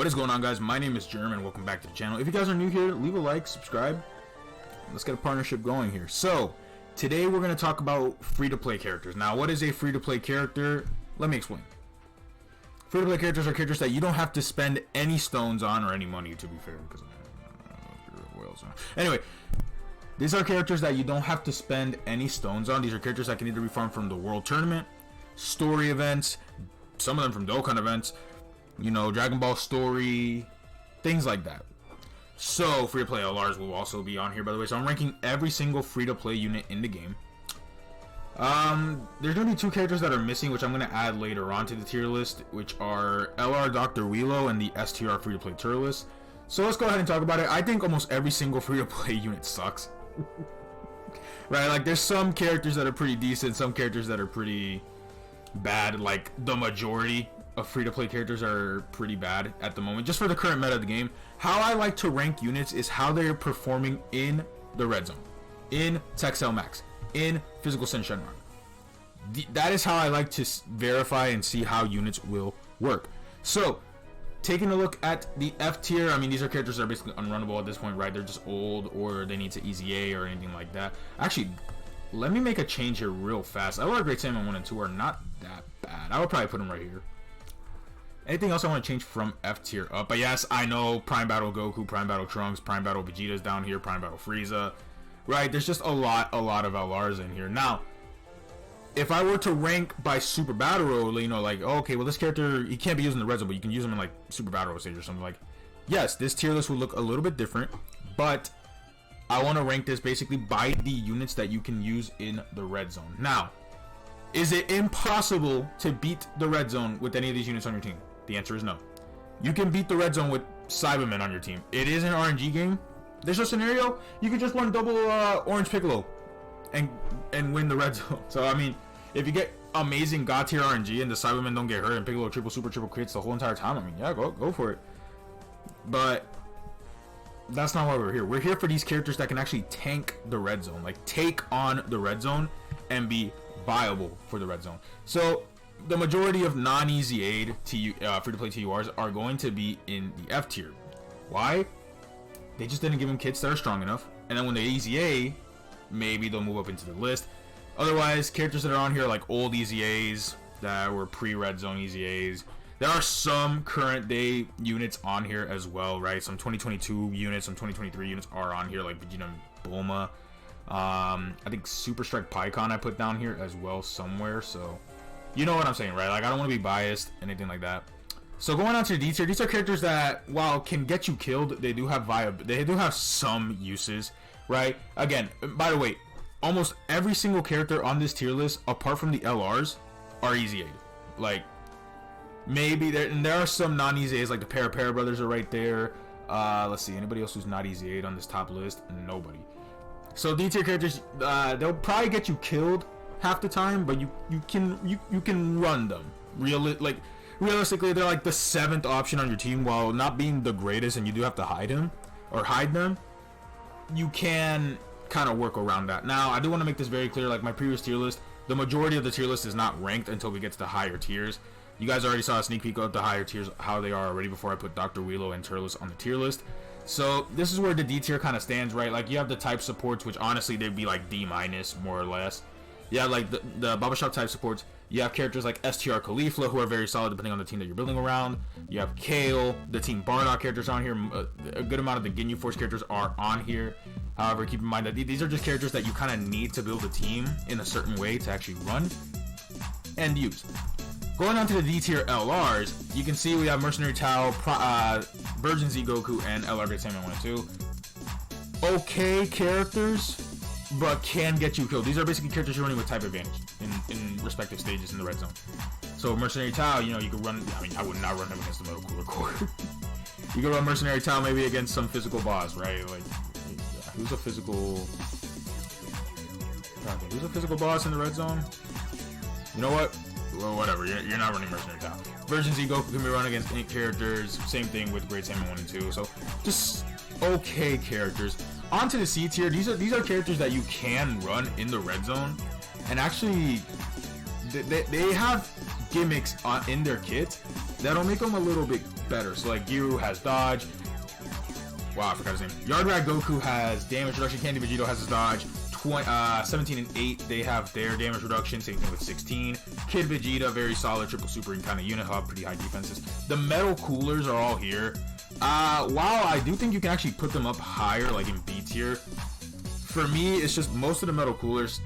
What is going on, guys? My name is Jerm and welcome back to the channel. If you guys are new here, leave a like, subscribe. Let's get a partnership going here. So today we're going to talk about free-to-play characters. Now, what is a free-to-play character? Let me explain. Free-to-play characters are characters that you don't have to spend any stones on or any money, to be fair, because anyway, these are characters that you don't have to spend any stones on. These are characters that can either be farmed from the World Tournament, story events, some of them from Dokkan events, you know, Dragon Ball story, things like that. So free-to-play LRs will also be on here, by the way. So I'm ranking every single free-to-play unit in the game. There's going to be two characters that are missing, which I'm going to add later on to the tier list, which are LR Dr. Wheelo and the STR free-to-play tier list. So let's go ahead and talk about it. I think almost every single free-to-play unit sucks. Right, like there's some characters that are pretty decent, some characters that are pretty bad. Like the majority of free-to-play characters are pretty bad at the moment, just for the current meta of the game. How I like to rank units is how they're performing in the red zone, in Texel Max, in Physical Sin Shenron. That is how I like to verify and see how units will work. So taking a look at the F tier, I mean, these are characters that are basically unrunnable at this point, right? They're just old, or they need to easy A or anything like that. Actually, let me make a change here real fast. LR Great Salmon 1 and 2 are not that bad. I would probably put them right here. Anything else I want to change from F tier up? But yes, I know Prime Battle Goku, Prime Battle Trunks, Prime Battle Vegeta's down here, Prime Battle Frieza, right? There's just a lot of LRs in here. Now, if I were to rank by Super Battle Road, you know, like, okay, well, this character, he can't be used in the red zone, but you can use him in, like, Super Battle Road stage or something. Like, yes, this tier list would look a little bit different, but I want to rank this basically by the units that you can use in the red zone. Now, is it impossible to beat the red zone with any of these units on your team? The answer is no. You can beat the red zone with Cybermen on your team. It is an RNG game. There's a scenario you could just run double Orange Piccolo and win the red zone. So I mean, if you get amazing god tier RNG and the Cybermen don't get hurt and Piccolo triple crits the whole entire time, I mean, yeah, go for it. But that's not why we're here. We're here for these characters that can actually tank the red zone, like take on the red zone and be viable for the red zone. So the majority of non-easy aid free-to-play TURs are going to be in the F tier. Why? They just didn't give them kits that are strong enough, and then when they easy A, maybe they'll move up into the list. Otherwise, characters that are on here like old easy A's that were pre-red zone easy A's. There are some current day units on here as well, right? Some 2022 units, some 2023 units are on here, like Vegeta Bulma. I think Super Strike Pycon I put down here as well somewhere, so you know what I'm saying, right? Like, I don't want to be biased, anything like that. So going on to the D tier, these are characters that, while can get you killed, they do have some uses, right? Again, by the way, almost every single character on this tier list, apart from the LRs, are easy aid. Like, maybe there are some non-easy aids, like the Para brothers are right there. Let's see, anybody else who's not easy aid on this top list? Nobody. So D tier characters, they'll probably get you killed half the time, but you can run them. Realistically, they're like the 7th option on your team. While not being the greatest, and you do have to hide them, you can kind of work around that. Now, I do want to make this very clear. Like my previous tier list, the majority of the tier list is not ranked until we get to the higher tiers. You guys already saw a sneak peek of the higher tiers, how they are already, before I put Dr. Wheelo and Turles on the tier list. So this is where the D tier kind of stands, right? Like you have the type supports, which honestly they'd be like D- more or less. Yeah, like the Baba Shop type supports. You have characters like STR Caulifla, who are very solid depending on the team that you're building around. You have Kale, the Team Bardock characters on here. A good amount of the Ginyu Force characters are on here. However, keep in mind that these are just characters that you kind of need to build a team in a certain way to actually run and use. Going on to the D tier LRs, you can see we have Mercenary Tao, Virgin Z Goku, and LR Great Salmon 1 and 2. Okay characters, but can get you killed. These are basically characters you're running with type advantage in respective stages in the red zone. So Mercenary Tao, you know, you could run, I mean, I would not run him against the Metal Cooler Core. You could run Mercenary Tao maybe against some physical boss, right? Like, who's a physical boss in the red zone? You know what? Well, whatever, you're not running Mercenary Tao. Version Z Goku can be run against any characters. Same thing with Great Salmon 1 and 2. So just okay characters. On to the C tier. These are characters that you can run in the red zone, and actually they have gimmicks in their kit that'll make them a little bit better. So like Giru has dodge. Wow, I forgot his name. Yard Rat Goku has damage reduction. Candy Vegito has his dodge. 17 and 8, they have their damage reduction. Same thing with 16. Kid Vegeta, very solid triple super kind of unit. Have pretty high defenses. The metal coolers are all here. While I do think you can actually put them up higher, like in B tier, for me, it's just most of the metal coolers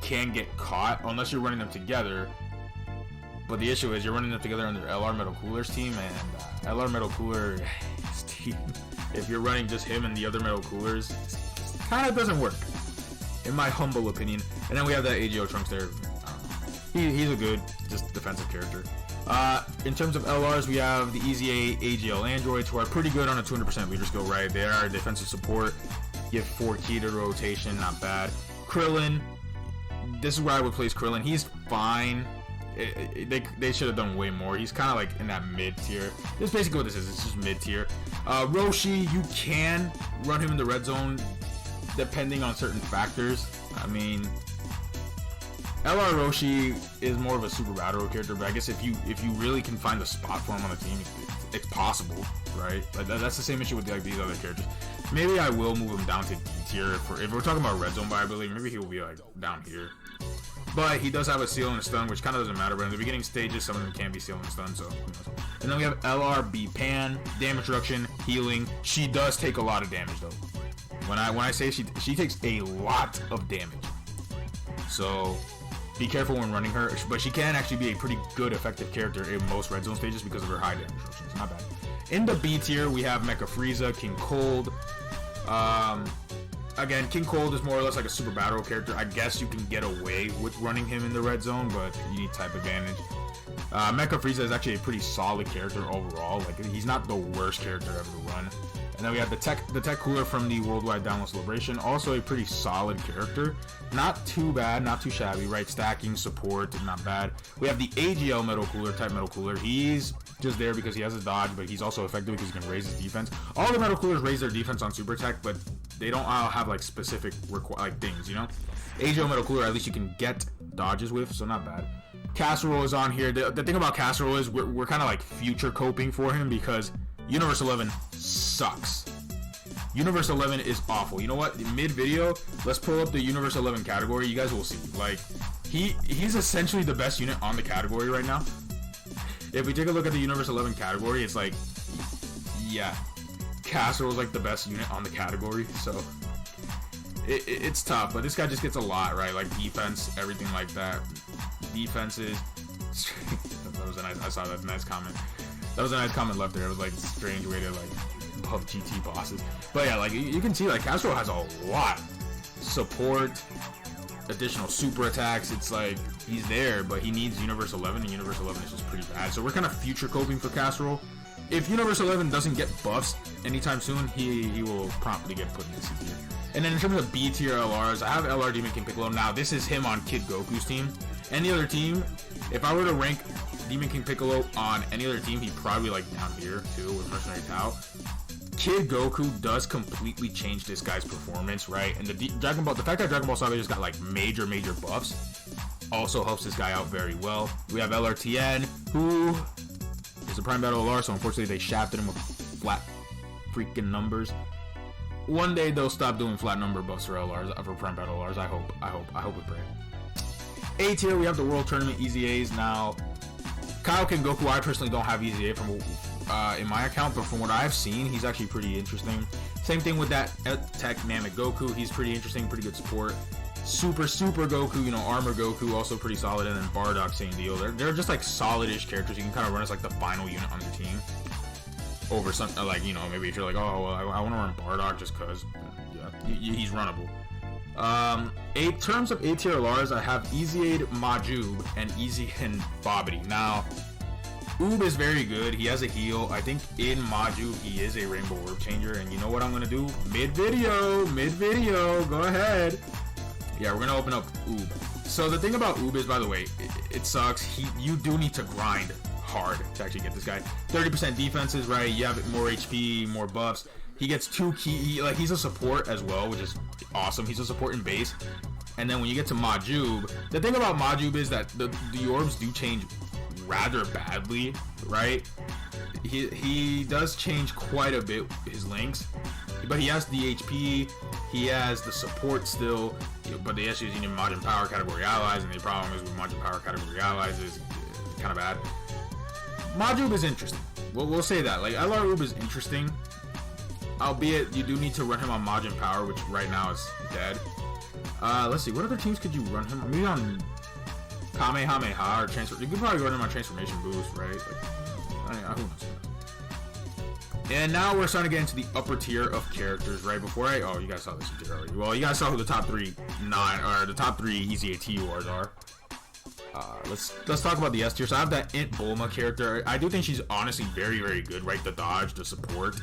can get caught unless you're running them together. But the issue is you're running them together under LR Metal Cooler's team, and LR Metal Cooler's team, if you're running just him and the other Metal Coolers, kind of doesn't work, in my humble opinion. And then we have that AGO Trunks there. He's a good, just defensive character. In terms of LRs, we have the Easy A AGL androids, who are pretty good on a 200% leader skill, right? They are defensive support, give 4 key to rotation, not bad. Krillin, this is where I would place Krillin. He's fine. They should have done way more. He's kind of like in that mid tier. This is basically what this is. It's just mid tier. Roshi, you can run him in the red zone depending on certain factors. I mean, LR Roshi is more of a super battle character, but I guess if you really can find a spot for him on the team, it's possible, right? Like that's the same issue with like these other characters. Maybe I will move him down to D tier if we're talking about red zone viability. Maybe he will be like down here. But he does have a seal and a stun, which kind of doesn't matter. But in the beginning stages, some of them can be seal and stun, so who knows. And then we have LRB Pan, damage reduction, healing. She does take a lot of damage though. When I say she takes a lot of damage. So be careful when running her. But she can actually be a pretty good, effective character in most red zone stages because of her high damage reduction. It's not bad. In the B tier, we have Mecha Frieza, King Cold. Again, King Cold is more or less like a super battle character. I guess you can get away with running him in the red zone, but you need type advantage. Mecha Frieza is actually a pretty solid character overall. Like, he's not the worst character ever to run. And then we have the tech cooler from the Worldwide Download Celebration. Also a pretty solid character. Not too bad, not too shabby, right? Stacking, support, not bad. We have the AGL Metal Cooler, type Metal Cooler. He's just there because he has a dodge, but he's also effective because he can raise his defense. All the Metal Coolers raise their defense on super attack, but they don't all have like specific like things, you know? AGL Metal Cooler, at least you can get dodges with, so not bad. Casserole is on here. The thing about Casserole is we're kind of like future coping for him because Universe 11 sucks. Universe 11 is awful. You know what? Mid-video, let's pull up the Universe 11 category. You guys will see. Like, he's essentially the best unit on the category right now. If we take a look at the Universe 11 category, it's like, yeah, Casserole is like the best unit on the category. So it's tough, but this guy just gets a lot, right? Like defense, everything like that. Defenses. That was a nice. I saw that nice comment. That was a nice comment left there. It was like a strange way to like buff GT bosses. But yeah, like you can see, like Casserole has a lot. Support, additional super attacks. It's like he's there, but he needs Universe 11, and Universe 11 is just pretty bad. So we're kind of future coping for Casserole. If Universe 11 doesn't get buffs anytime soon, he will promptly get put into C tier. And then in terms of B tier LRs, I have LR Demon King Piccolo. Now this is him on Kid Goku's team. Any other team, if I were to rank Demon King Piccolo on any other team, he'd probably like down here too with Mercenary Tao. Kid Goku does completely change this guy's performance, right? And the fact that Dragon Ball Saga just got like major buffs also helps this guy out very well. We have LRTN, who is a Prime Battle LR, so unfortunately they shafted him with flat freaking numbers. One day they'll stop doing flat number buffs for LRs, for Prime Battle LRs. I hope and pray. A tier, we have the World Tournament Easy A's. Now, Kaioken Goku, I personally don't have Easy A from in my account, but from what I've seen, he's actually pretty interesting. Same thing with that Tech Namek Goku. He's pretty interesting, pretty good support. Super Goku, you know, Armor Goku, also pretty solid. And then Bardock, same deal. They're just like solid-ish characters. You can kind of run as like the final unit on your team. Over something like, you know, maybe if you're like, oh, well, I want to run Bardock just because, yeah, he's runnable. In terms of A tier LRs, I have Easy Aid Majub and Easy and Bobbity. Now, Oob is very good. He has a heal. I think in Majub he is a Rainbow Orb Changer. And you know what I'm gonna do? Mid video, go ahead. Yeah, we're gonna open up Oob. So the thing about Oob is, by the way, it sucks. You do need to grind hard to actually get this guy. 30% defenses, right? You have more HP, more buffs. He gets 2 key, like he's a support as well, which is awesome. He's a support in base. And then when you get to Majub, the thing about Majub is that the orbs do change rather badly, right? he does change quite a bit his links, but he has the HP, he has the support still, but the issue is you need Majin Power category allies, and the problem is with Majin Power category allies is kind of bad. Majub is interesting. We'll say that. Like, LR is interesting, albeit you do need to run him on Majin Power, which right now is dead. Let's see, what other teams could you run him on? Maybe on Kamehameha or Transfer. You could probably run him on Transformation Boost, right? Like, who knows? And now we're starting to get into the upper tier of characters, right? Oh, you guys saw this tier already. Well, you guys saw who the top three Easy AT wars are. Let's talk about the S tier. So I have that Int Bulma character. I do think she's honestly very, very good, right? The dodge, the support.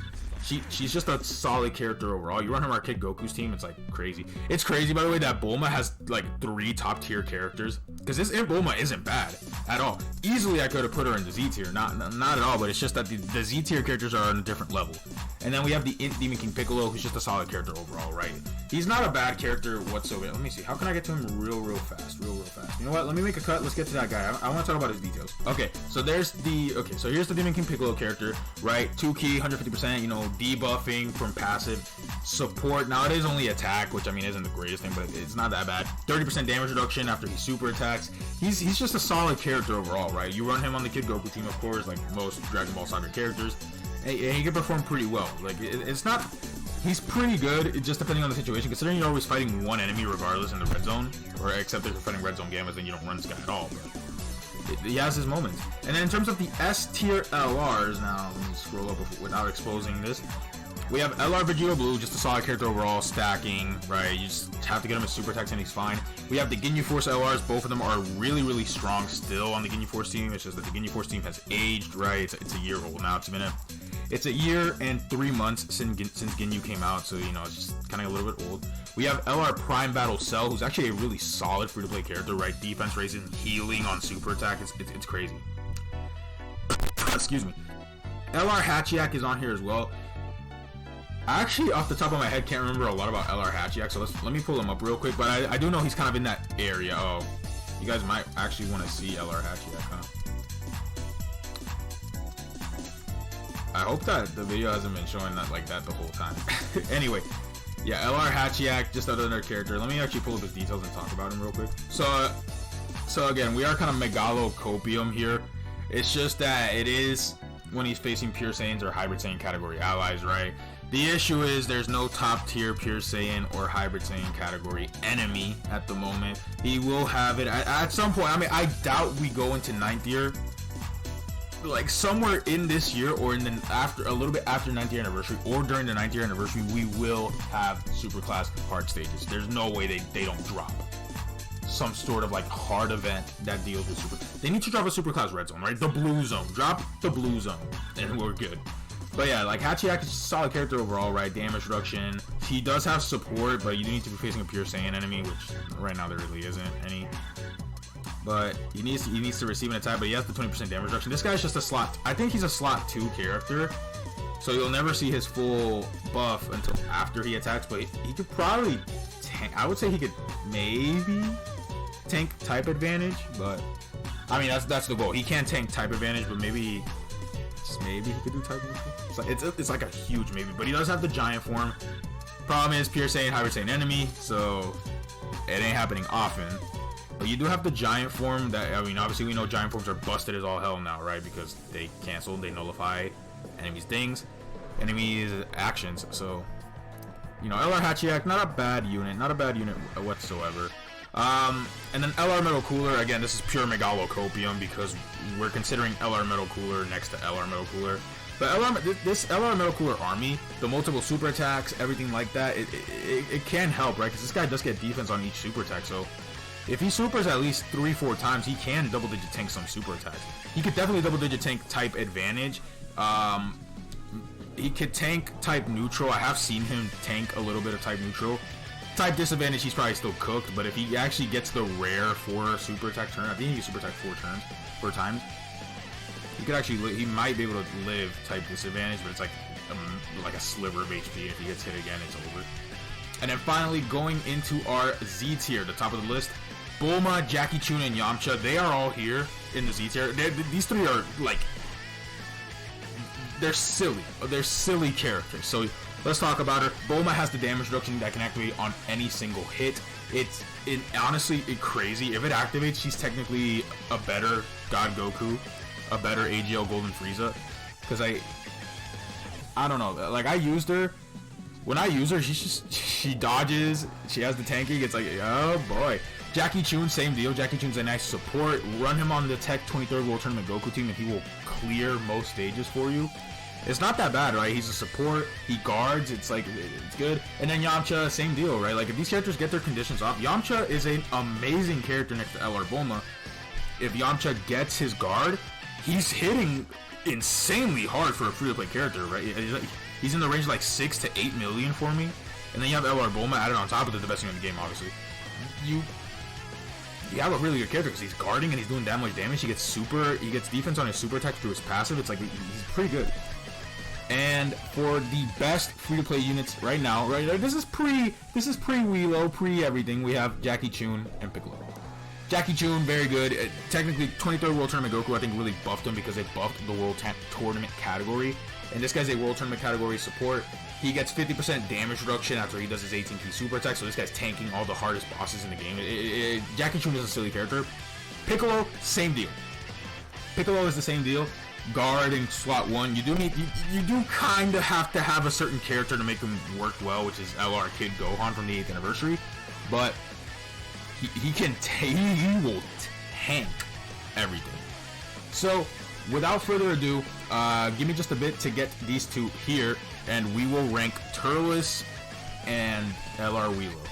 She's just a solid character overall. You run her on Kid Goku's team, it's like crazy. It's crazy, by the way, that Bulma has like 3 top tier characters, because this Int Bulma isn't bad at all. Easily I could have put her in the Z tier, not at all, but it's just that the Z tier characters are on a different level. And then we have the Int Demon King Piccolo, who's just a solid character overall, right? He's not a bad character whatsoever. Let me see, how can I get to him real fast? You know what, let me make a cut, let's get to that guy. I want to talk about his details. Okay, so here's the Demon King Piccolo character, right? 2 key, 150%, you know, debuffing from passive, support. Now it is only attack, which I mean isn't the greatest thing, but it's not that bad. 30% damage reduction after he super attacks. He's just a solid character overall, right? You run him on the Kid Goku team, of course, like most Dragon Ball Saga characters, and he can perform pretty well. Like it's not, he's pretty good, just depending on the situation. Considering you're always fighting one enemy regardless in the red zone, or except if you're fighting red zone gammas, then you don't run this guy at all. But he has his moments. And then in terms of the S tier LRs, now let me scroll up without exposing this. We have LR Vegeta Blue, just a solid character overall, stacking, right? You just have to get him a super attacks and he's fine. We have the Ginyu Force LRs, both of them are really, really strong still on the Ginyu Force team. It's just that the Ginyu Force team has aged, right? It's a year old now. It's a year and 3 months since Ginyu came out, so you know, it's just kind of a little bit old. We have LR Prime Battle Cell, who's actually a really solid free-to-play character, right? Defense raising, healing on super attack, it's crazy. Excuse me. LR Hachiak is on here as well. I actually, off the top of my head, can't remember a lot about LR Hachiak, so let me pull him up real quick, but I do know he's kind of in that area. Oh, you guys might actually want to see LR Hachiak, huh? I hope that the video hasn't been showing that like that the whole time. Anyway, yeah, LR Hachiak, just another character. Let me actually pull up his details and talk about him real quick. So again, we are kind of Megalocopium here. It's just that it is when he's facing Pure Saiyans or Hybrid Saiyan category allies, right? The issue is there's no top tier Pure Saiyan or Hybrid Saiyan category enemy at the moment. He will have it at some point. I mean, I doubt we go into 9th year. Like somewhere in this year or in the a little bit after 9th year anniversary or during the 9th year anniversary, we will have superclass hard stages. There's no way they don't drop some sort of like hard event that deals with super. They need to drop a superclass red zone, right? The blue zone. Drop the blue zone and we're good. But yeah, like Hachiak is a solid character overall, right? Damage reduction. He does have support, but you need to be facing a Pure Saiyan enemy, which right now there really isn't any. But he needs to receive an attack, but he has the 20% damage reduction. This guy's just a slot. I think he's a slot 2 character, so you'll never see his full buff until after he attacks. But he could probably tank. I would say he could maybe tank type advantage, but I mean that's the goal. He can't tank type advantage, but maybe he could do type advantage. It's like a huge maybe, but he does have the giant form. Problem is Pure Saiyan, Hybrid Saiyan enemy, so it ain't happening often. But you do have the giant form that, I mean, obviously we know giant forms are busted as all hell now, right? Because they cancel, they nullify enemies' things, enemies' actions. So, you know, LR Hachiak, not a bad unit whatsoever. And then LR Metal Cooler, again, this is pure Megalocopium because we're considering LR Metal Cooler next to LR Metal Cooler. But this LR Metal Cooler army, the multiple super attacks, everything like that, it can help, right? Because this guy does get defense on each super attack, so if he supers at least 3-4 times, he can double-digit tank some super attacks. He could definitely double-digit tank type advantage. He could tank type neutral. I have seen him tank a little bit of type neutral. Type disadvantage, he's probably still cooked, but if he actually gets the rare 4 super attack turn, I think he can super attack 4 times. He might be able to live type disadvantage, but it's like a sliver of HP. If he gets hit again, it's over. And then finally, going into our Z tier, the top of the list, Bulma, Jackie Chun, and Yamcha, they are all here in the Z tier. These 3 are like they're silly. They're silly characters. So let's talk about her. Bulma has the damage reduction that can activate on any single hit. It's honestly crazy. If it activates, she's technically a better God Goku, a better AGL Golden Frieza. Because I don't know. Like, I used her. When I use her, she dodges. She has the tanking. It's like, oh boy. Jackie Chun, same deal. Jackie Chun's a nice support. Run him on the Tech 23rd World Tournament Goku team, and he will clear most stages for you. It's not that bad, right? He's a support. He guards. It's like, it's good. And then Yamcha, same deal, right? Like, if these characters get their conditions off, Yamcha is an amazing character next to LR Bulma. If Yamcha gets his guard, he's hitting insanely hard for a free-to-play character, right? He's in the range of like 6 to 8 million for me. And then you have LR Bulma added on top of the best thing in the game, obviously. You have a really good character because he's guarding and he's doing that much damage. He gets defense on his super attack through his passive. It's like, he's pretty good. And for the best free-to-play units right now, right? This is pre-Wheelo, pre-everything. We have Jackie Chun and Piccolo. Jackie Chun, very good. Technically, 23rd World Tournament Goku, I think, really buffed him because they buffed the World Tournament category. And this guy's a World Tournament category support. He gets 50% damage reduction after he does his 18P super attack, so this guy's tanking all the hardest bosses in the game. Jackie Chun is a silly character. Piccolo, same deal. Piccolo is the same deal. Guard and slot 1. You do kind of have to have a certain character to make him work well, which is LR Kid Gohan from the 8th anniversary. But he will tank everything. So, without further ado, give me just a bit to get these two here, and we will rank Turles and LR Wheelo.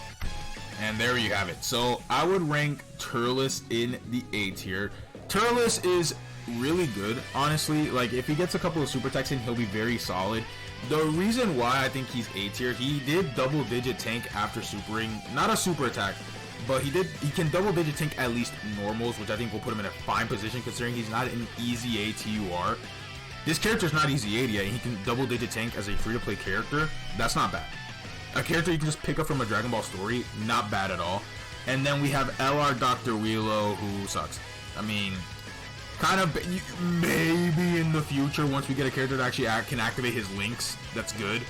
And there you have it. So, I would rank Turles in the A tier. Turles is really good, honestly. Like, if he gets a couple of super attacks in, he'll be very solid. The reason why I think he's A tier, he did double-digit tank after supering. Not a super attack, but he can double-digit tank at least normals, which I think will put him in a fine position considering he's not an easy A TUR. This character's not easy 80 yet, and he can double-digit tank as a free-to-play character. That's not bad. A character you can just pick up from a Dragon Ball story, not bad at all. And then we have LR Dr. Wheelo, who sucks. I mean, kind of maybe in the future, once we get a character that actually can activate his links, that's good.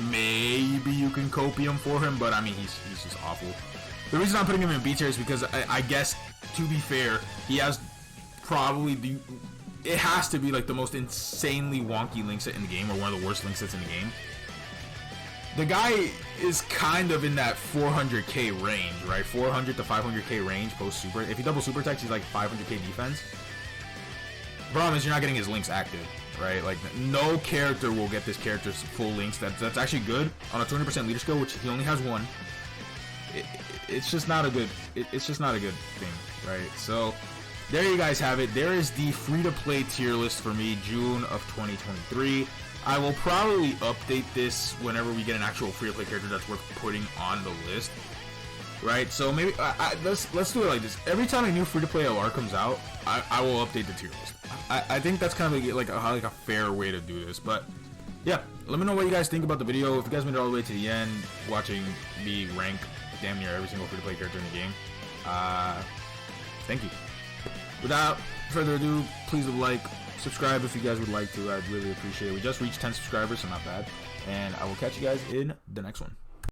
Maybe you can copium for him, but I mean, he's just awful. The reason I'm putting him in B tier is because I guess, to be fair, he has probably it has to be like the most insanely wonky link set in the game, or one of the worst link sets in the game. The guy is kind of in that 400k range, right? 400 to 500k range post super. If he double super attacks, he's like 500k defense. The problem is you're not getting his links active, right? Like, no character will get this character's full links. That's actually good on a 200% leader skill, which he only has one. It's just not a good. It's just not a good thing, right? So there you guys have it. There is the free-to-play tier list for me, June of 2023. I will probably update this whenever we get an actual free-to-play character that's worth putting on the list, right? So maybe let's do it like this. Every time a new free-to-play LR comes out, I will update the tier list. I think that's kind of like a fair way to do this. But yeah, let me know what you guys think about the video. If you guys made it all the way to the end, watching me rank damn near every single free-to-play character in the game, thank you. Without further ado, please leave a like, subscribe if you guys would like to. I'd really appreciate it. We just reached 10 subscribers, so not bad. And I will catch you guys in the next one.